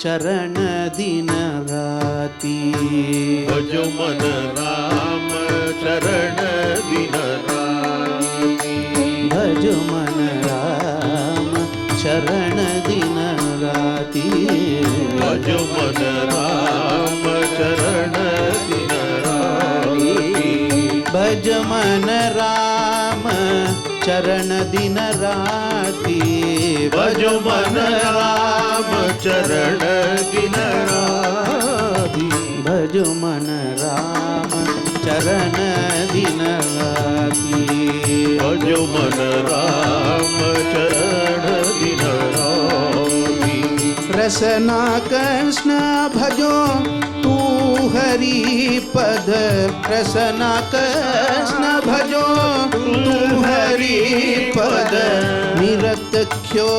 चरण दिन राती। भजो मन राम चरण दिन राती। भजो मन राम चरण दिन राती। भजो मन राम चरण दिन राती। भज मन राम चरण दिन राती। भजो मन राम चरण दिन राती। भजो मन राम चरण दिन राती। भजो मन राम चरण दिन राती। रसना कृष्ण भजो तू हरि पद। रसना कृष्ण भजो तू हरि पद। निरत ख्यो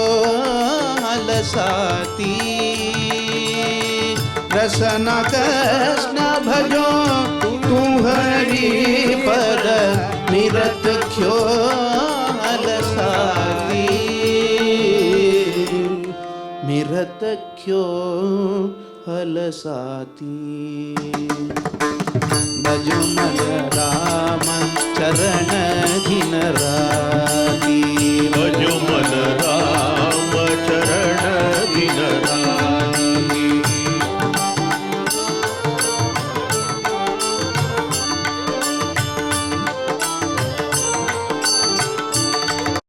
अलसाती। रसना कृष्ण भजो तू हरि पद। निरत ख्यो अलसाती। निरत ख्यो अलसाती। भजो मन राम चरण दिन राती। भजो मन राम चरण दिन राती।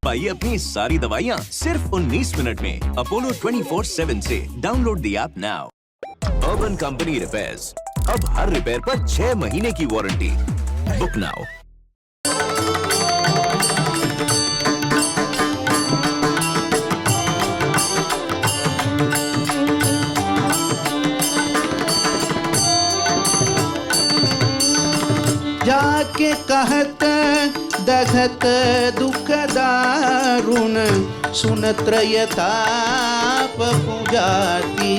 पाइए अपनी सारी दवाइयाँ सिर्फ 19 मिनट में अपोलो 24/7 से। Download the app now. Urban company repairs, अब हर रिपेयर पर 6 महीने की वारंटी। Book now. जाके कहत दघत दुख दारुण। सुनत त्रयताप पूजाती।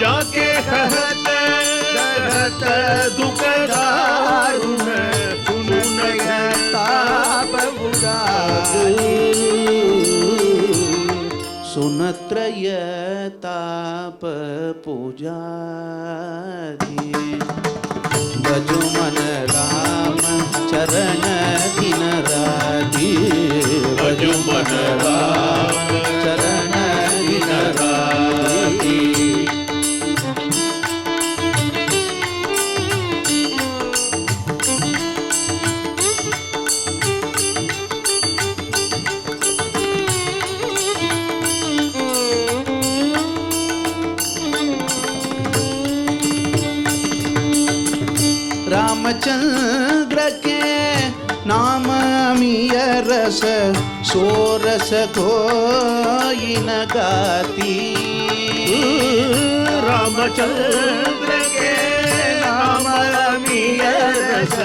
जाके कहत दघत दुख दारुण। ताप पूजाती। सुनत त्रयताप पूजाती। भजो मन राम चरण दिन राती। भजो मन राम चरण दिन राती। रामचंद्र के नाम अमिय रस। सोरस कोई न गाती। रामचंद्र के नाम अमिय रस।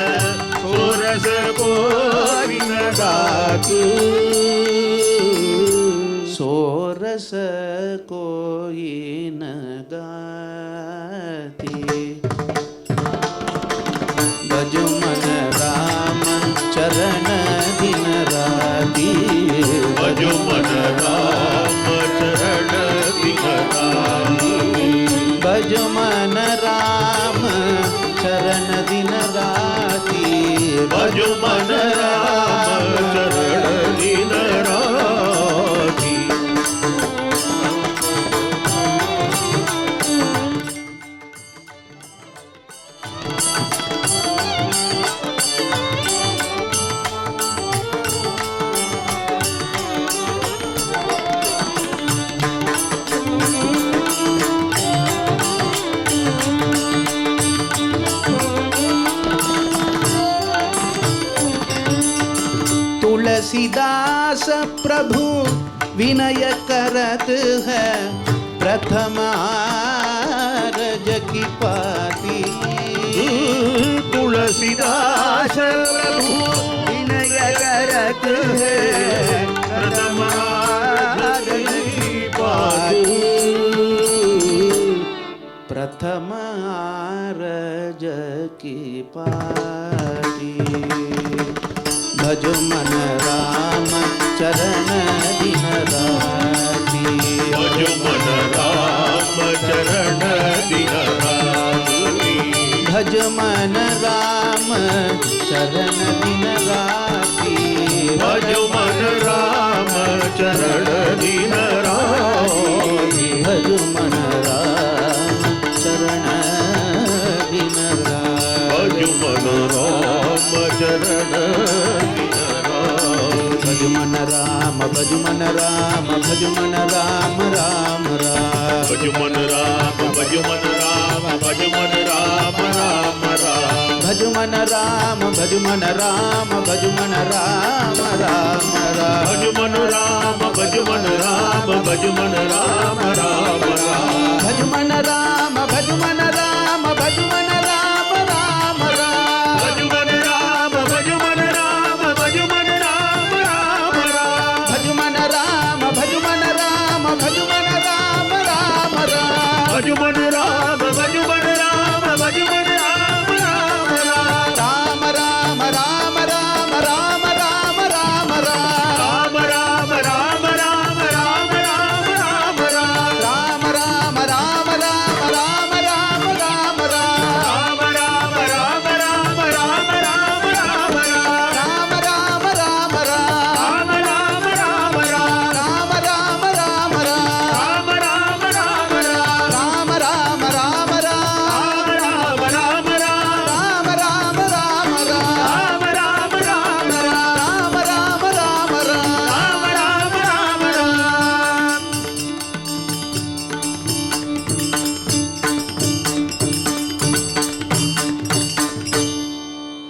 सोरस कोई न गाती। सोरस कोई न गाती। भजो मन राम चरण दिन राती। भजो मन राम चरण दिन राती। भजो मन राम चरण दिन राती। भजो मन राम चरण दिन राती। तुलसीदास प्रभु विनय करत है। प्रथम आरज की पाती। तुलसीदास प्रभु विनय करत है। प्रथम आरज की पाती। प्रथम आरज की पाती। भजो मन राम चरण दिन राती। भजो मन राम चरण दिन राति भज मन राम चरण दिन राति भजो मन राम चरण दिन राति भज मन राम चरण दिन भजो राति मन राम चरण दिन राति भज मन राम भज मन राम भज मन राम राम राम भजो मन राम भजो मन राम भजो मन राम राम राम भज मन राम भज मन राम भज मन राम राम राम भजो मन राम भजो मन राम भजो मन राम राम राम भज मन राम भज मन राम भज मन राम राम राम भजो मन राम भजो मन राम भजो मन राम राम राम भज मन राम भज मन राम भज मन राम राम राम भजो मन